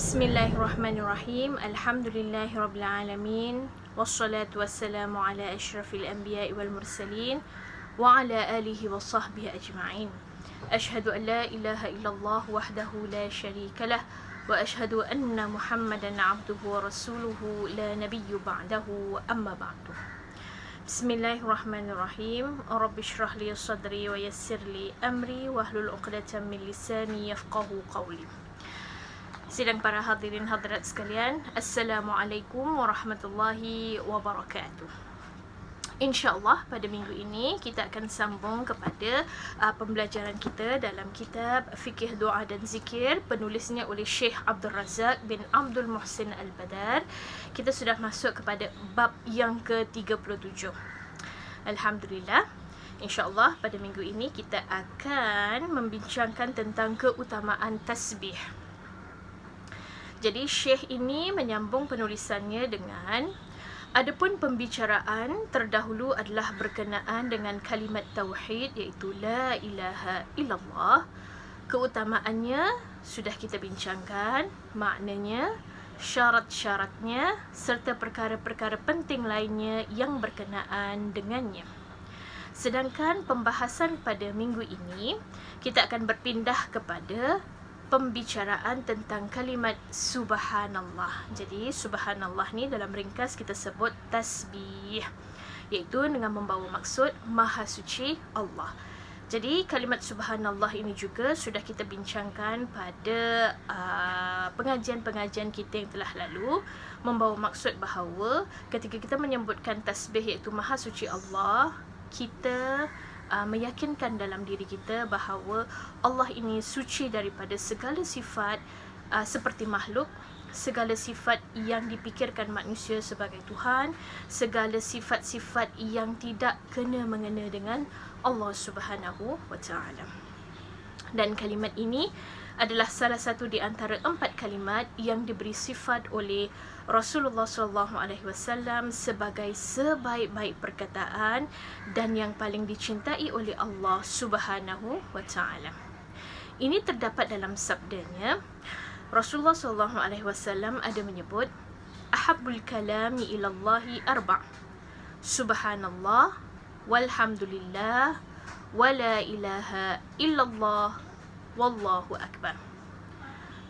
Bismillahirrahmanirrahim. Alhamdulillahirabbil alamin. Wassalatu wassalamu ala asyrafil anbiya'i wal mursalin wa ala alihi wa sahbihi ajma'in. Ashhadu an la ilaha illallah wahdahu la syarika lah wa ashhadu anna Muhammadan 'abduhu wa rasuluhu la nabiyyu ba'dahu, amma ba'du. Bismillahirrahmanirrahim. Rabbi shrah li sadri wa yassir li amri wahlul 'uqdatam min lisani yafqahu qawli. Sidang para hadirin hadirat sekalian, Assalamualaikum warahmatullahi wabarakatuh. InsyaAllah pada minggu ini kita akan sambung kepada pembelajaran kita dalam kitab Fikih Doa dan Zikir, penulisnya oleh Syekh Abdul Razak bin Abdul Muhsin Al-Badar. Kita sudah masuk kepada bab yang ke-37. Alhamdulillah. InsyaAllah pada minggu ini kita akan membincangkan tentang keutamaan tasbih. Jadi Syekh ini menyambung penulisannya dengan adapun pembicaraan terdahulu adalah berkenaan dengan kalimat tauhid, iaitu la ilaha illallah. Keutamaannya sudah kita bincangkan, maknanya, syarat-syaratnya serta perkara-perkara penting lainnya yang berkenaan dengannya. Sedangkan pembahasan pada minggu ini kita akan berpindah kepada pembicaraan tentang kalimat subhanallah. Jadi subhanallah ni dalam ringkas kita sebut tasbih, iaitu dengan membawa maksud maha suci Allah. Jadi kalimat subhanallah ini juga sudah kita bincangkan pada pengajian-pengajian kita yang telah lalu, membawa maksud bahawa ketika kita menyebutkan tasbih iaitu maha suci Allah, kita meyakinkan dalam diri kita bahawa Allah ini suci daripada segala sifat seperti makhluk, segala sifat yang dipikirkan manusia sebagai Tuhan, segala sifat-sifat yang tidak kena-mengena dengan Allah Subhanahu wa Ta'ala. Dan kalimat ini adalah salah satu di antara 4 kalimat yang diberi sifat oleh Rasulullah SAW sebagai sebaik-baik perkataan dan yang paling dicintai oleh Allah Subhanahu wa Ta'ala. Ini terdapat dalam sabdanya. Rasulullah SAW ada menyebut, ahabbul kalami ilallahi arba', subhanallah walhamdulillah wa la ilaha illallah wallahu akbar.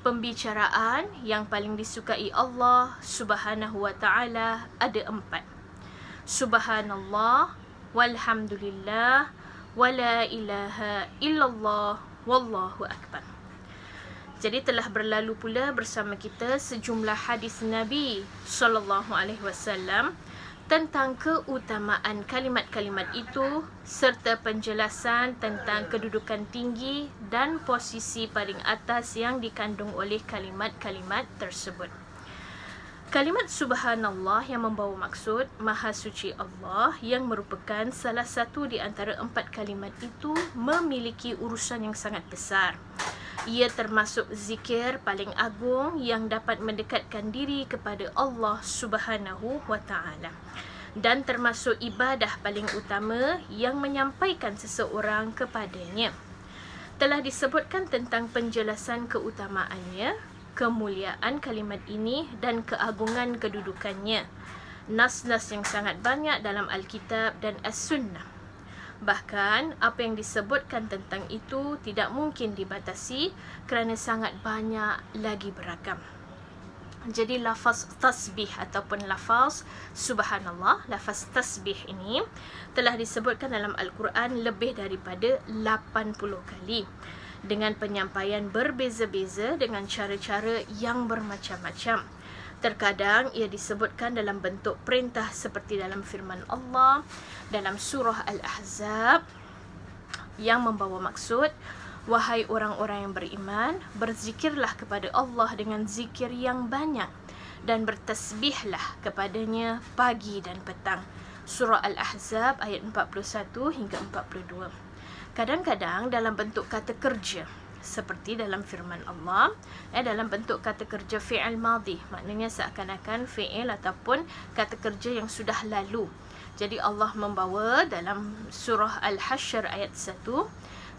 Pembicaraan yang paling disukai Allah Subhanahu wa Ta'ala ada 4. Subhanallah walhamdulillah wa la ilaha illallah wallahu akbar. Jadi telah berlalu pula bersama kita sejumlah hadis Nabi SAW tentang keutamaan kalimat-kalimat itu serta penjelasan tentang kedudukan tinggi dan posisi paling atas yang dikandung oleh kalimat-kalimat tersebut. Kalimat subhanallah yang membawa maksud maha suci Allah, yang merupakan salah satu di antara 4 kalimat itu, memiliki urusan yang sangat besar. Ia termasuk zikir paling agung yang dapat mendekatkan diri kepada Allah Subhanahu wa Ta'ala, dan termasuk ibadah paling utama yang menyampaikan seseorang kepadanya. Telah disebutkan tentang penjelasan keutamaannya, kemuliaan kalimat ini dan keagungan kedudukannya. Nas-nas yang sangat banyak dalam Alkitab dan As-Sunnah. Bahkan apa yang disebutkan tentang itu tidak mungkin dibatasi kerana sangat banyak lagi beragam. Jadi lafaz tasbih ataupun lafaz subhanallah, lafaz tasbih ini telah disebutkan dalam Al-Quran lebih daripada 80 kali dengan penyampaian berbeza-beza dengan cara-cara yang bermacam-macam. Terkadang ia disebutkan dalam bentuk perintah seperti dalam firman Allah dalam surah Al-Ahzab yang membawa maksud, wahai orang-orang yang beriman, berzikirlah kepada Allah dengan zikir yang banyak dan bertasbihlah kepadanya pagi dan petang. Surah Al-Ahzab ayat 41 hingga 42. Kadang-kadang dalam bentuk kata kerja seperti dalam firman Allah, dalam bentuk kata kerja fi'il madhi, maknanya seakan-akan fi'il ataupun kata kerja yang sudah lalu. Jadi Allah membawa dalam surah Al-Hasyr ayat 1,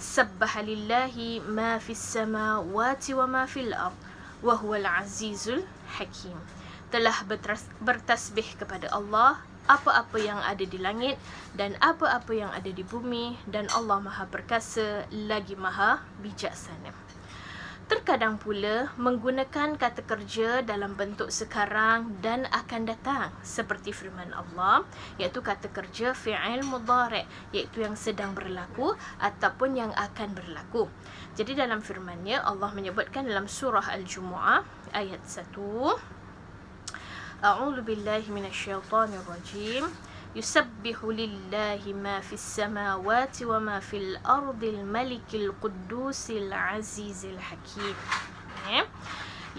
sabbaha lillahi ma fis samawati wa ma fil ard wa huwal azizul hakim. Telah bertasbih kepada Allah apa-apa yang ada di langit dan apa-apa yang ada di bumi, dan Allah Maha Perkasa lagi Maha Bijaksana. Terkadang pula menggunakan kata kerja dalam bentuk sekarang dan akan datang, seperti firman Allah, iaitu kata kerja fi'il mudhari', iaitu yang sedang berlaku ataupun yang akan berlaku. Jadi dalam firman-Nya Allah menyebutkan dalam surah Al-Jumu'ah ayat 1, A'udzu billahi minasyaitonir rajim. Yusabbihu lillahi ma fis samawati wa ma fil ardil malikil quddusil azizil hakim.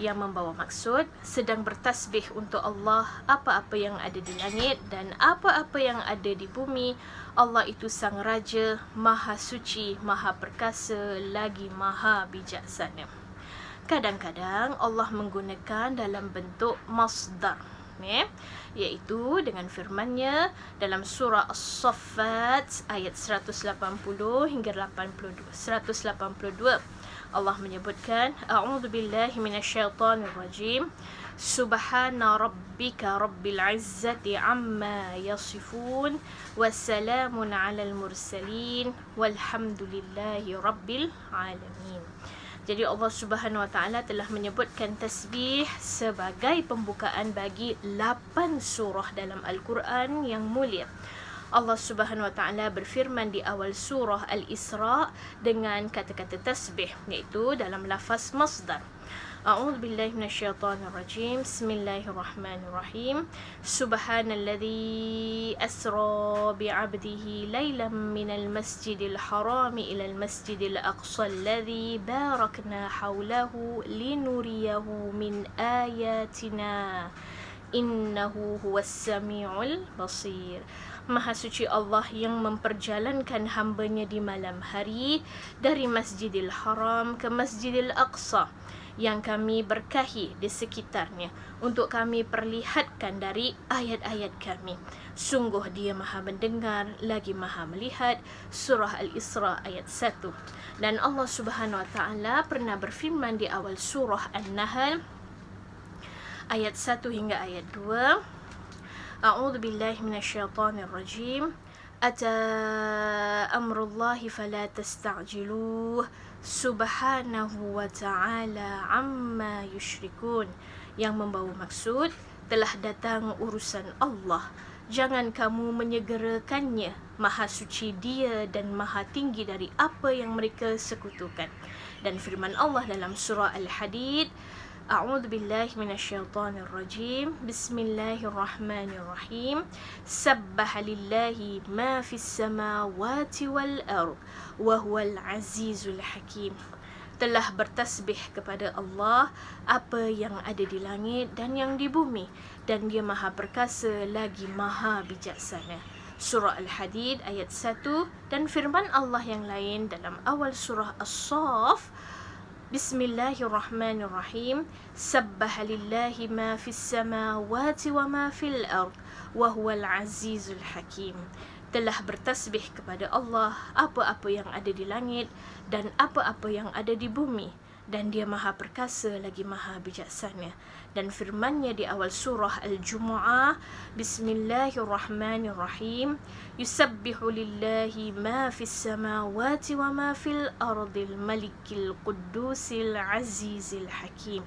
Yang membawa maksud sedang bertasbih untuk Allah apa-apa yang ada di langit dan apa-apa yang ada di bumi. Allah itu sang raja, maha suci, maha perkasa, lagi maha bijaksana. Kadang-kadang Allah menggunakan dalam bentuk masdar, iaitu dengan firman-Nya dalam surah As-Saffat ayat 180 hingga 182. Allah menyebutkan, A'udzu billahi minasyaitonir rajim. Subhana rabbika rabbil izzati amma yasifun wassalamun 'alal mursalin walhamdulillahi rabbil alamin. Jadi Allah Subhanahu Wa Taala telah menyebutkan tasbih sebagai pembukaan bagi 8 surah dalam Al-Quran yang mulia. Allah Subhanahu Wa Taala berfirman di awal surah Al-Isra dengan kata-kata tasbih, iaitu dalam lafaz masdar. A'udzu billahi minasyaitonir rajim. Bismillahirrahmanirrahim. Subhanalladzi asra bi'abdihi lailan minal masjidil harami ilal masjidil aqsa alladzi barakna hawlahu linuriyahu min ayatina. Innahu huwas samiul basir. Maha suci Allah yang memperjalankan hamba-Nya di malam hari dari Masjidil Haram ke Masjidil Aqsa yang kami berkahi di sekitarnya untuk kami perlihatkan dari ayat-ayat kami. Sungguh Dia Maha mendengar lagi Maha melihat. Surah Al-Isra ayat 1. Dan Allah Subhanahu Wa Taala pernah berfirman di awal surah An-Nahl ayat 1 hingga ayat 2. A'udzu billahi minasyaitonir rajim. Ata amrullahi fala tasta'jiluh. Subhanahu wa ta'ala amma yusyrikun. Yang membawa maksud, telah datang urusan Allah, jangan kamu menyegerakannya. Maha suci Dia dan maha tinggi dari apa yang mereka sekutukan. Dan firman Allah dalam surah Al-Hadid, A'udzu billahi minasyaitonir rajim. Bismillahirrahmanirrahim. Sabbaha lillahi ma fis samawati wal ard wa huwal azizul hakim. Telah bertasbih kepada Allah apa yang ada di langit dan yang di bumi, dan Dia Maha Perkasa lagi Maha Bijaksana. Surah Al-Hadid ayat 1. Dan firman Allah yang lain dalam awal surah As-Saff, Bismillahirrahmanirrahim. Sabbaha lillahi ma fis samawati wa ma fil ard wa huwal azizul hakim. Telah bertasbih kepada Allah apa-apa yang ada di langit dan apa-apa yang ada di bumi, dan Dia Maha Perkasa lagi Maha Bijaksana. Dan firman-Nya di awal surah Al-Jumu'ah, Bismillahirrahmanirrahim. Yusabbihu lillahi ma fis samawati wa ma fil ardil malikil quddusil azizil hakim.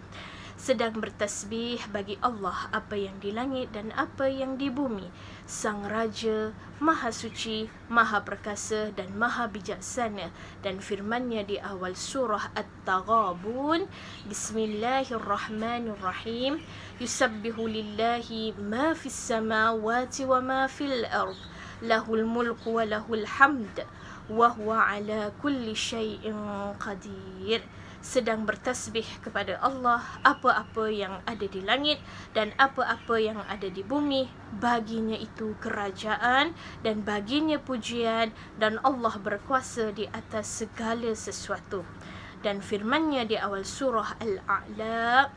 Sedang bertasbih bagi Allah apa yang di langit dan apa yang di bumi, Sang Raja, Maha Suci, Maha Perkasa dan Maha Bijaksana. Dan firman-Nya di awal surah At-Taghabun, Bismillahirrahmanirrahim. Yusabbihu lillahi ma fis samawati wa ma fil ard, lahul mulku wa lahul hamd wa huwa ala kulli syai'in qadir. Sedang bertasbih kepada Allah apa-apa yang ada di langit dan apa-apa yang ada di bumi. Baginya itu kerajaan dan baginya pujian, dan Allah berkuasa di atas segala sesuatu. Dan firman-Nya di awal surah Al-A'la,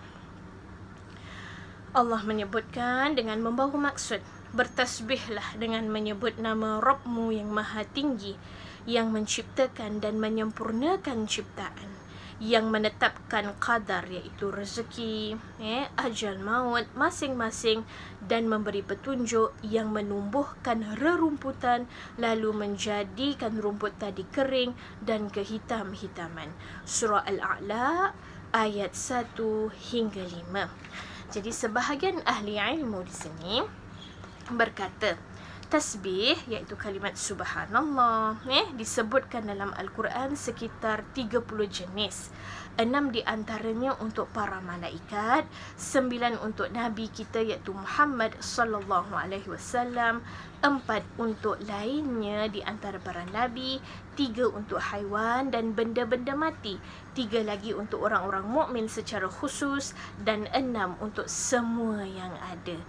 Allah menyebutkan dengan membawa maksud, bertasbihlah dengan menyebut nama Rabbmu yang maha tinggi, yang menciptakan dan menyempurnakan ciptaan, yang menetapkan qadar, iaitu rezeki, ajal maut masing-masing, dan memberi petunjuk yang menumbuhkan rerumputan lalu menjadikan rumput tadi kering dan kehitam-hitaman. Surah Al-A'la ayat 1 hingga 5. Jadi sebahagian ahli ilmu di sini berkata, tasbih iaitu kalimat subhanallah disebutkan dalam Al-Quran sekitar 30 jenis. 6 di antaranya untuk para malaikat, 9 untuk Nabi kita iaitu Muhammad sallallahu alaihi wasallam, 4 untuk lainnya di antara para nabi, 3 untuk haiwan dan benda-benda mati, 3 lagi untuk orang-orang mukmin secara khusus, dan 6 untuk semua yang ada.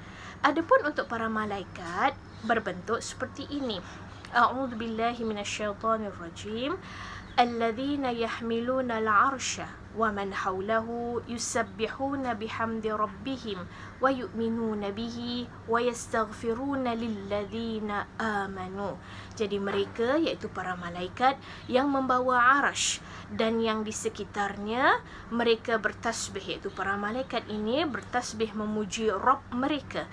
Adapun untuk para malaikat berbentuk seperti ini. A'udzu billahi minasyaitonir rajim. Alladzina yahmiluna al-'arsha wa man hawlahu yusabbihuna bihamdi rabbihim wa yu'minuna bihi wa yastaghfiruna lilladzina amanu. Jadi mereka iaitu para malaikat yang membawa arasy dan yang di sekitarnya mereka bertasbih, iaitu para malaikat ini bertasbih memuji Rabb mereka,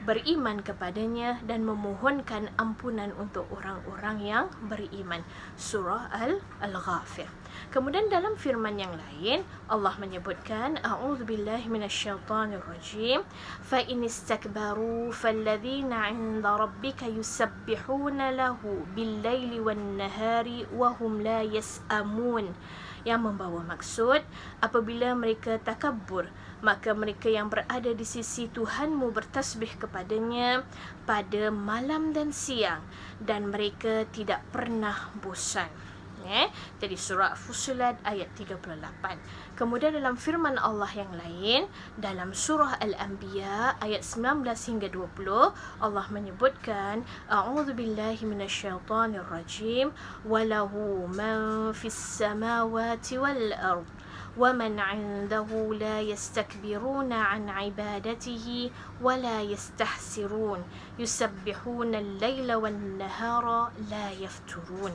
beriman kepadanya dan memohonkan ampunan untuk orang-orang yang beriman. Surah Al-Ghafir. Kemudian dalam firman yang lain Allah menyebutkan, a'udzubillahi minasyaitonir rajim, fa in istakbaru falladzina 'inda rabbika yusabbihuna lahu bil-laili wan-nahari wa hum la yas'amun. Yang membawa maksud, apabila mereka takabur, maka mereka yang berada di sisi Tuhanmu bertasbih kepadanya pada malam dan siang, dan mereka tidak pernah bosan. Jadi surah Fussilat ayat 38. Kemudian dalam firman Allah yang lain, dalam surah Al-Anbiya ayat 19 hingga 20, Allah menyebutkan, a'udzubillahi minasyaitonir rajim, walahu man fis samawati wal ard وَمَنْ عِنْدَهُ لَا يَسْتَكْبِرُونَ عَنْ عِبَادَتِهِ وَلَا يَسْتَحْسِرُونَ يُسَبِّحُونَ اللَّيْلَ وَالنَّهَارَ لَا يَفْتُرُونَ.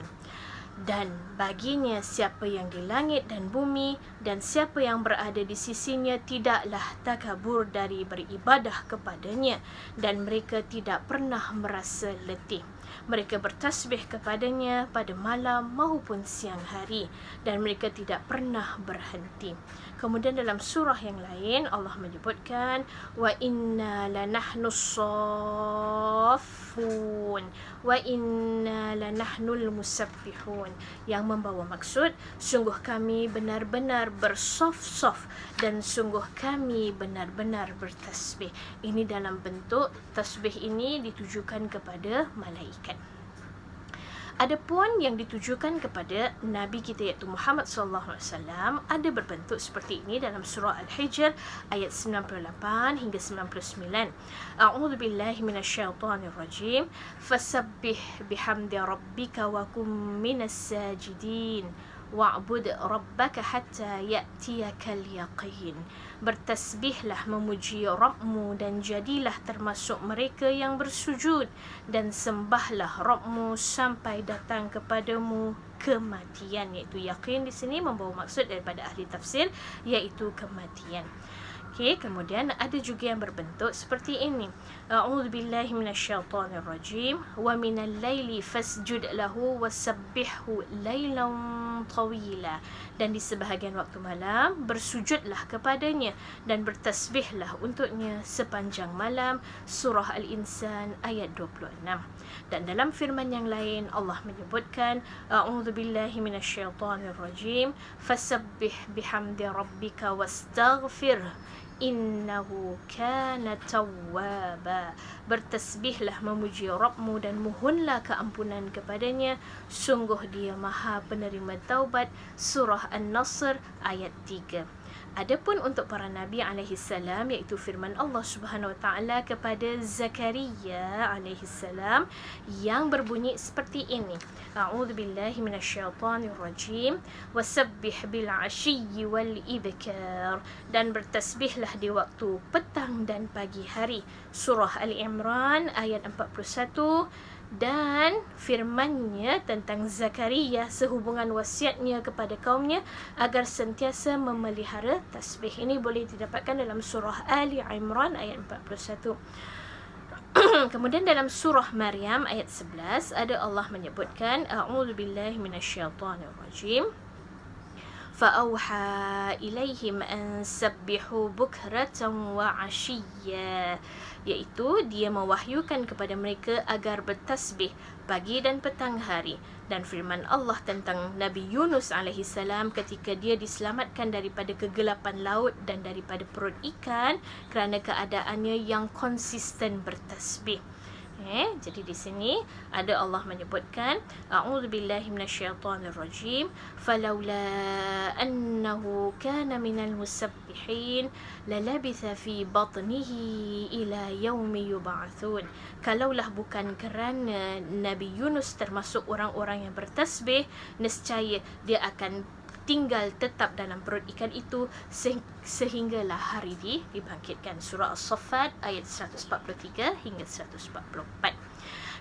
Dan baginya siapa yang di langit dan bumi dan siapa yang berada di sisinya tidaklah takabur dari beribadah kepadanya, dan mereka tidak pernah merasa letih. Mereka bertasbih kepadanya pada malam maupun siang hari, dan mereka tidak pernah berhenti. Kemudian dalam surah yang lain Allah menyebutkan, wa inna lanahnu saffun wa inna lanahnul musabbihun. Yang membawa maksud, sungguh kami benar-benar bersaf-saf dan sungguh kami benar-benar bertasbih. Ini dalam bentuk tasbih ini ditujukan kepada malaikat. Adapun yang ditujukan kepada Nabi kita iaitu Muhammad sallallahu alaihi wasallam ada berbentuk seperti ini dalam surah Al-Hijr ayat 98 hingga 99. A'udzu billahi minasyaitonir rajim. Fasabbih bihamdi rabbika wa kum minas sajidin wa'bud rabbaka hatta ya'tiyakal yaqin. Bertasbihlah memuji Rabbmu dan jadilah termasuk mereka yang bersujud, dan sembahlah Rabbmu sampai datang kepadamu kematian, iaitu yaqin di sini membawa maksud daripada ahli tafsir iaitu kematian. Kemudian ada juga yang berbentuk seperti ini. A'udzu billahi minasyaitonir rajim wa minal laili fasjud lahu wasabbihhu lailan tawila. Dan di sebahagian waktu malam bersujudlah kepadanya dan bertasbihlah untuknya sepanjang malam. Surah Al-Insan ayat 26. Dan dalam firman yang lain Allah menyebutkan, a'udzu billahi minasyaitonir rajim fasabbih bihamdi rabbika wastaghfir innahu kana tawwaba. Bertasbihlah memuji Rabbmu dan mohonlah keampunan kepadanya, sungguh dia Maha penerima taubat. Surah An-Nasr ayat 3. Adapun untuk para nabi alaihi salam iaitu firman Allah Subhanahu wa taala kepada Zakaria alaihi salam yang berbunyi seperti ini. A'udzu billahi minasyaitonir rajim wasabbih bil 'ashiyyi wal ibkar. Dan bertasbihlah di waktu petang dan pagi hari. Surah Ali Imran ayat 41 Dan firman-Nya tentang Zakaria sehubungan wasiatnya kepada kaumnya agar sentiasa memelihara tasbih. Ini boleh didapatkan dalam surah Ali Imran ayat 41. Kemudian dalam surah Maryam ayat 11 ada Allah menyebutkan a'udzubillahi minasyaitonirrajim. فَأَوْحَى إِلَيْهِمْ أَنْ سَبِّحُوا بُكْرَةً وَعَشِيًّا, iaitu dia mewahyukan kepada mereka agar bertasbih pagi dan petang hari. Dan firman Allah tentang Nabi Yunus AS ketika dia diselamatkan daripada kegelapan laut dan daripada perut ikan kerana keadaannya yang konsisten bertasbih. Jadi di sini ada Allah menyebutkan a'udzubillahi minasyaitonirrajim falaula annahu kana minal musabbihin lalabitha fi batnihi ila yaumi yub'atsun. Kalaulah bukan kerana Nabi Yunus termasuk orang-orang yang bertasbih, nescaya dia akan tinggal tetap dalam perut ikan itu sehinggalah hari dibangkitkan. Surah As-Saffat ayat 143 hingga 144.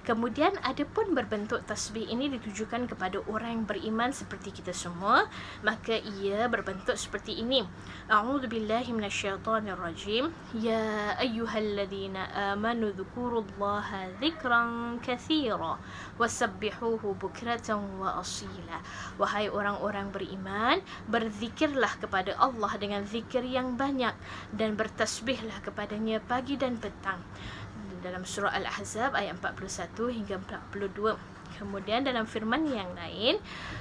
Kemudian ada pun berbentuk tasbih ini ditujukan kepada orang yang beriman seperti kita semua, maka ia berbentuk seperti ini. A'udzubillahi minasyaitonirrajim. Ya ayyuhalladzina amanu dzkurullaha dzikran katsira wasabbihuhu bukratan wa asila. Wahai orang-orang beriman, berzikirlah kepada Allah dengan zikir yang banyak dan bertasbihlah kepadanya pagi dan petang. Dalam surah Al-Ahzab ayat 41 hingga 42. Kemudian dalam firman yang lain,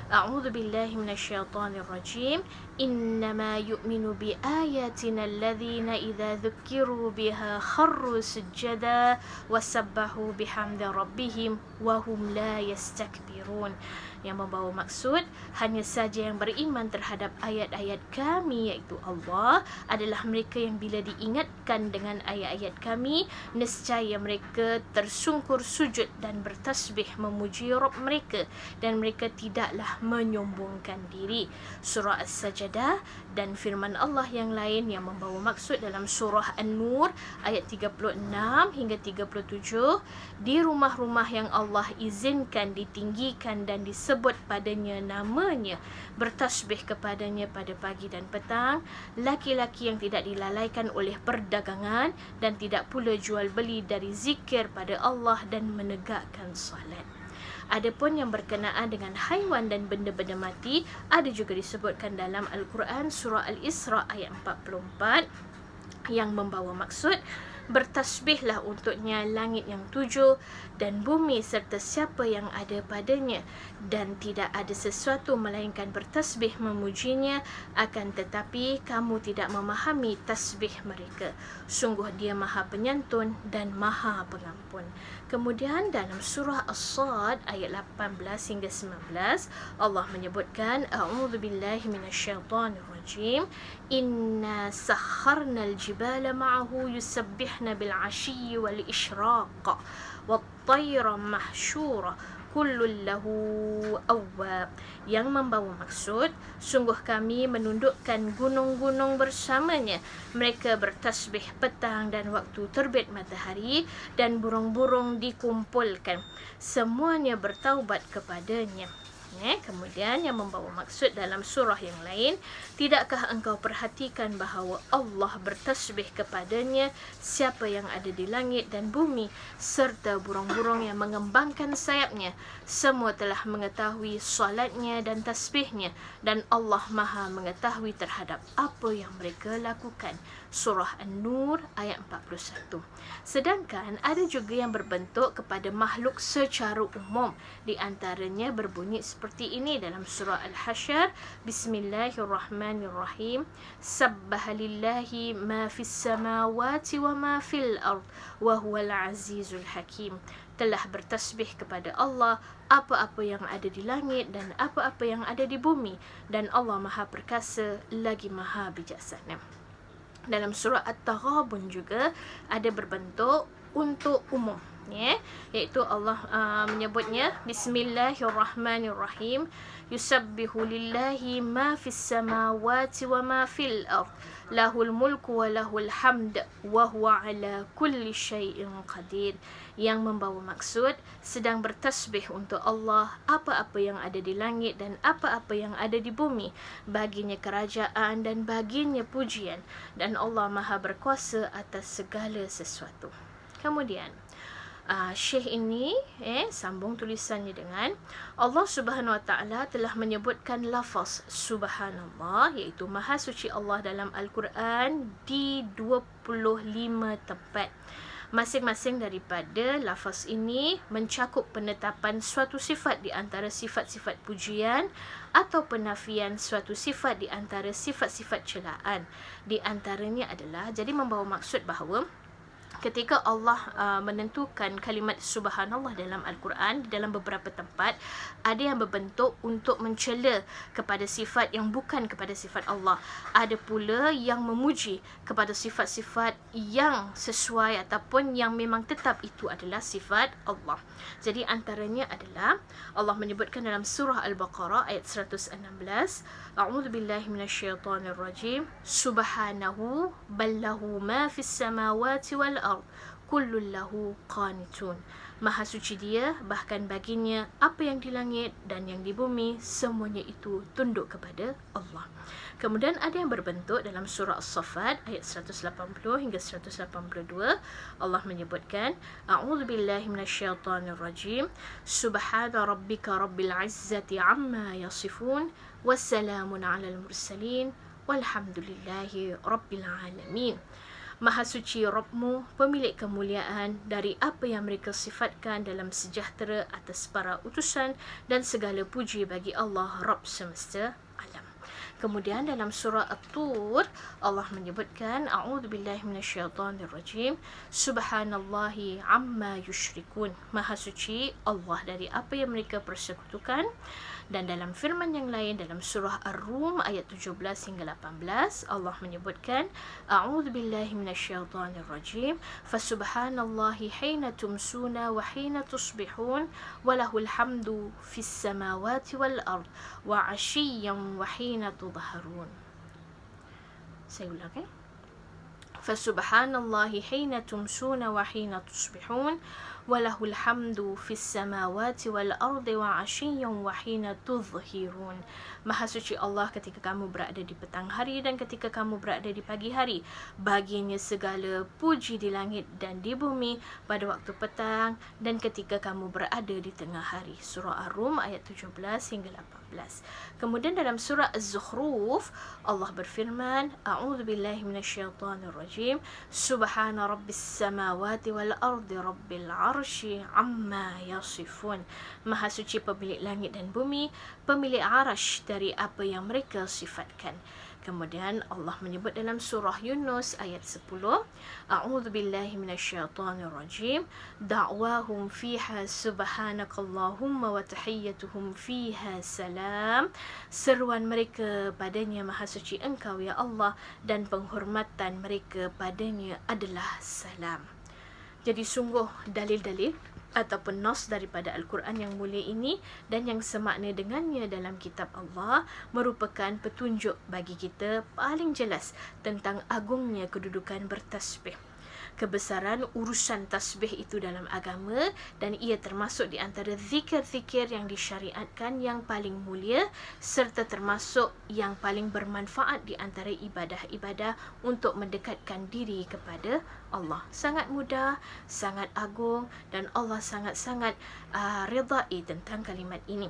a'udzubillahi minasyaitonirrajim, innama yu'minu bi ayatina alladzina idza dzukiru biha kharru sujada wasabbahu bihamdi rabbihim wa hum la yastakbirun. Yang membawa maksud hanya saja yang beriman terhadap ayat-ayat kami, iaitu Allah, adalah mereka yang bila diingatkan dengan ayat-ayat kami, nescaya mereka tersungkur sujud dan bertasbih memuji Rabb mereka, dan mereka tidaklah menyombongkan diri. Surah As-Sajdah dan firman Allah yang lain yang membawa maksud dalam surah An-Nur ayat 36 hingga 37, di rumah-rumah yang Allah izinkan ditinggikan dan disebut padanya namanya, bertasbih kepadanya pada pagi dan petang, laki-laki yang tidak dilalaikan oleh perdagangan dan tidak pula jual beli dari zikir pada Allah dan menegakkan salat. Adapun yang berkenaan dengan haiwan dan benda-benda mati ada juga disebutkan dalam Al-Quran surah Al-Isra ayat 44 yang membawa maksud bertasbihlah untuknya langit yang tujuh dan bumi serta siapa yang ada padanya, dan tidak ada sesuatu melainkan bertasbih memujinya, akan tetapi kamu tidak memahami tasbih mereka. Sungguh dia Maha Penyantun dan Maha Pengampun. Kemudian dalam surah As-Sad ayat 18 hingga 19 Allah menyebutkan a'udzubillahi minasyaitonirrajim, inna sakharnal jibala ma'ahu yusabbihna bil 'ashyi wal isyraq wat tayra mahsyura kullun lahu awwab. Yang membawa maksud, sungguh kami menundukkan gunung-gunung bersamanya, mereka bertasbih petang dan waktu terbit matahari, dan burung-burung dikumpulkan, semuanya bertaubat kepadanya. Kemudian yang membawa maksud dalam surah yang lain, tidakkah engkau perhatikan bahawa Allah bertasbih kepadanya siapa yang ada di langit dan bumi serta burung-burung yang mengembangkan sayapnya, semua telah mengetahui salatnya dan tasbihnya, dan Allah Maha mengetahui terhadap apa yang mereka lakukan. Surah An-Nur ayat 41. Sedangkan ada juga yang berbentuk kepada makhluk secara umum, di antaranya berbunyi seperti ini dalam surah Al-Hasyr, Bismillahirrahmanirrahim, Sabbaha lillahi ma fis samawati wa ma fil ard wa huwal azizul hakim. Telah bertasbih kepada Allah apa-apa yang ada di langit dan apa-apa yang ada di bumi, dan Allah Maha Perkasa lagi Maha Bijaksana. Dalam surah At-Taghabun juga ada berbentuk untuk umum, iaitu Allah menyebutnya Bismillahirrahmanirrahim, yusabbihu lillahi ma fis samawati wa ma fil ard, lahul mulku wa lahul hamd wa huwa ala kulli syai'in qadir. Yang membawa maksud sedang bertasbih untuk Allah apa-apa yang ada di langit dan apa-apa yang ada di bumi, baginya kerajaan dan baginya pujian, dan Allah Maha berkuasa atas segala sesuatu. Kemudian Syekh ini sambung tulisannya dengan Allah Subhanahu Wa Taala telah menyebutkan lafaz Subhanallah, iaitu Maha Suci Allah dalam Al-Quran di 25 tempat. Masing-masing daripada lafaz ini mencakup penetapan suatu sifat di antara sifat-sifat pujian atau penafian suatu sifat di antara sifat-sifat celaan. Di antaranya adalah, jadi membawa maksud bahawa ketika Allah menentukan kalimat subhanallah dalam Al-Quran, dalam beberapa tempat ada yang berbentuk untuk mencela kepada sifat yang bukan kepada sifat Allah. Ada pula yang memuji kepada sifat-sifat yang sesuai ataupun yang memang tetap itu adalah sifat Allah. Jadi antaranya adalah Allah menyebutkan dalam surah Al-Baqarah ayat 116, A'udzu billahi minasyaitonir rajim, subhanahu ballahu ma fis samawati wal ard kullun lahu qanitun. Maha suci dia, bahkan baginya apa yang di langit dan yang di bumi, semuanya itu tunduk kepada Allah. Kemudian ada yang berbentuk dalam surah As-Saffat ayat 180 hingga 182. Allah menyebutkan, A'udzu billahi minasyaitonir rajim, subhana rabbika rabbil izzati amma yasifun, wassalamun 'alal mursalin, walhamdulillahi rabbil alamin. Maha suci Rabbmu, pemilik kemuliaan dari apa yang mereka sifatkan dalam sejahtera atas para utusan, dan segala puji bagi Allah Rabb semesta alam. Kemudian dalam surah At-Tur Allah menyebutkan, A'udzu billahi minasyaitonir rajim, subhanallahi amma yusyrikun. Maha suci Allah dari apa yang mereka persekutukan. Dan dalam firman yang lain dalam surah Ar-Rum ayat 17 hingga 18 Allah menyebutkan, A'udzu billahi minasyaitonir rajim, fasubhanallahi hina tumsuna wa hina tusbihun, walahul hamdu fis samawati wal ard wa 'ashiyyan wa hina tudharun. Saya ulang Fasubhanallahi hina tumsuna wa hina tusbihun, walahul hamdu fis samawati wal ardi wa 'ashiyyan wa hina tudhhirun. Maha suci Allah ketika kamu berada di petang hari dan ketika kamu berada di pagi hari. Baginya segala puji di langit dan di bumi pada waktu petang dan ketika kamu berada di tengah hari. Surah Ar-Rum ayat 17 hingga 18. Kemudian dalam surah Az-Zukhruf Allah berfirman, A'udzu billahi minasyaitonir rajim, subhana rabbis samawati wal ardi rabbil 'arsy amma yasifun. Maha suci pemilik langit dan bumi, pemilik arash dari apa yang mereka sifatkan. Kemudian Allah menyebut dalam surah Yunus ayat 10, A'udzu billahi minasyaitonir rajim, da'wahum fiha subhanakallahumma wa tahiyyatuhum fiha salam. Seruan mereka padanya, Maha suci Engkau ya Allah, dan penghormatan mereka padanya adalah salam. Jadi sungguh dalil-dalil ataupun nas daripada Al-Quran yang mulia ini dan yang semakna dengannya dalam kitab Allah merupakan petunjuk bagi kita paling jelas tentang agungnya kedudukan bertasbih, kebesaran urusan tasbih itu dalam agama, dan ia termasuk di antara zikir-zikir yang disyariatkan yang paling mulia serta termasuk yang paling bermanfaat di antara ibadah-ibadah untuk mendekatkan diri kepada Allah. Sangat mudah, sangat agung, dan Allah sangat-sangat redai tentang kalimat ini.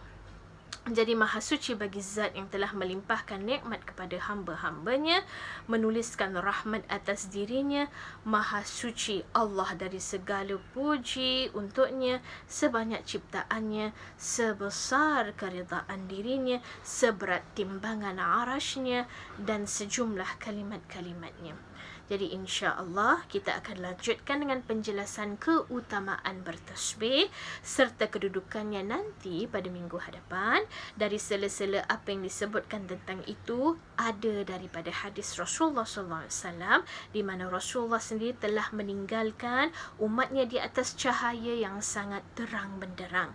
Jadi Maha suci bagi zat yang telah melimpahkan nikmat kepada hamba-hambanya, menuliskan rahmat atas dirinya. Maha suci Allah dari segala puji untuknya, sebanyak ciptaannya, sebesar keridaan dirinya, seberat timbangan arasnya, dan sejumlah kalimat-kalimatnya. Jadi insya-Allah kita akan lanjutkan dengan penjelasan keutamaan bertasbih serta kedudukannya nanti pada minggu hadapan. dari sela-sela apa yang disebutkan tentang itu ada daripada hadis Rasulullah SAW, di mana Rasulullah sendiri telah meninggalkan umatnya di atas cahaya yang sangat terang benderang,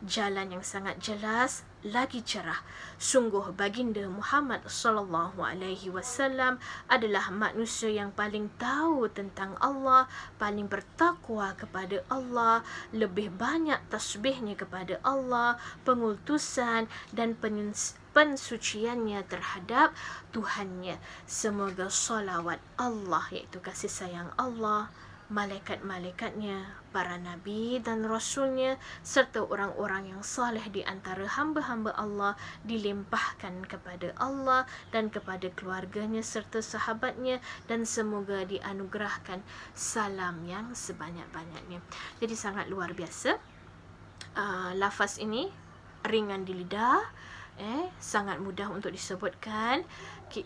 jalan yang sangat jelas lagi cerah. Sungguh baginda Muhammad sallallahu alaihi wasallam adalah manusia yang paling tahu tentang Allah, paling bertakwa kepada Allah, lebih banyak tasbihnya kepada Allah, pengutusan dan pensuciannya terhadap Tuhannya. Semoga salawat Allah, iaitu kasih sayang Allah, malaikat-malaikatnya, para nabi dan rasulnya, serta orang-orang yang saleh di antara hamba-hamba Allah dilimpahkan kepada Allah dan kepada keluarganya serta sahabatnya, dan semoga dianugerahkan salam yang sebanyak-banyaknya. Jadi sangat luar biasa. Lafaz ini ringan di lidah, sangat mudah untuk disebutkan.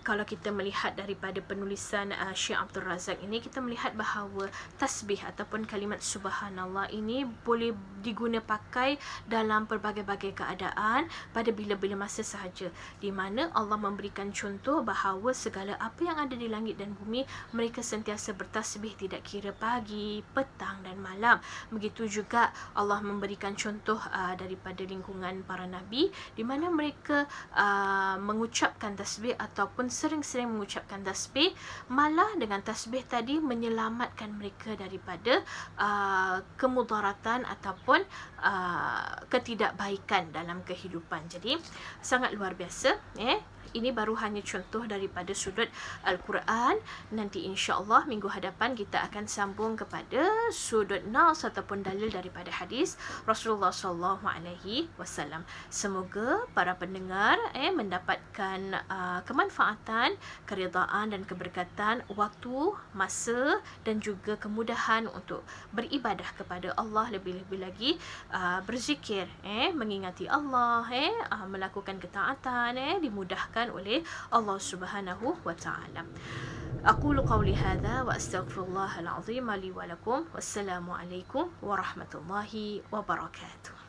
Kalau kita melihat daripada penulisan Syekh Abdul Razak ini, kita melihat bahawa tasbih ataupun kalimat subhanallah ini boleh diguna pakai dalam pelbagai-bagai keadaan pada bila-bila masa sahaja, di mana Allah memberikan contoh bahawa segala apa yang ada di langit dan bumi, mereka sentiasa bertasbih tidak kira pagi, petang dan malam. Begitu juga Allah memberikan contoh daripada lingkungan para nabi, di mana mereka mengucapkan tasbih ataupun sering-sering mengucapkan tasbih, malah dengan tasbih tadi menyelamatkan mereka daripada kemudaratan ataupun ketidakbaikan dalam kehidupan. Jadi sangat luar biasa. Ini baru hanya contoh daripada sudut Al-Quran. Nanti insya-Allah minggu hadapan kita akan sambung kepada sudut nas ataupun dalil daripada hadis Rasulullah SAW. Semoga para pendengar mendapatkan kemanfaatan, keredaan dan keberkatan waktu, masa dan juga kemudahan untuk beribadah kepada Allah, lebih-lebih lagi berzikir, mengingati Allah, melakukan ketaatan, dimudahkan oleh Allah Subhanahu wa taala. Aqulu qawli hadha wa astaghfirullahal azim li wa lakum. Wassalamu alaikum warahmatullahi wabarakatuh.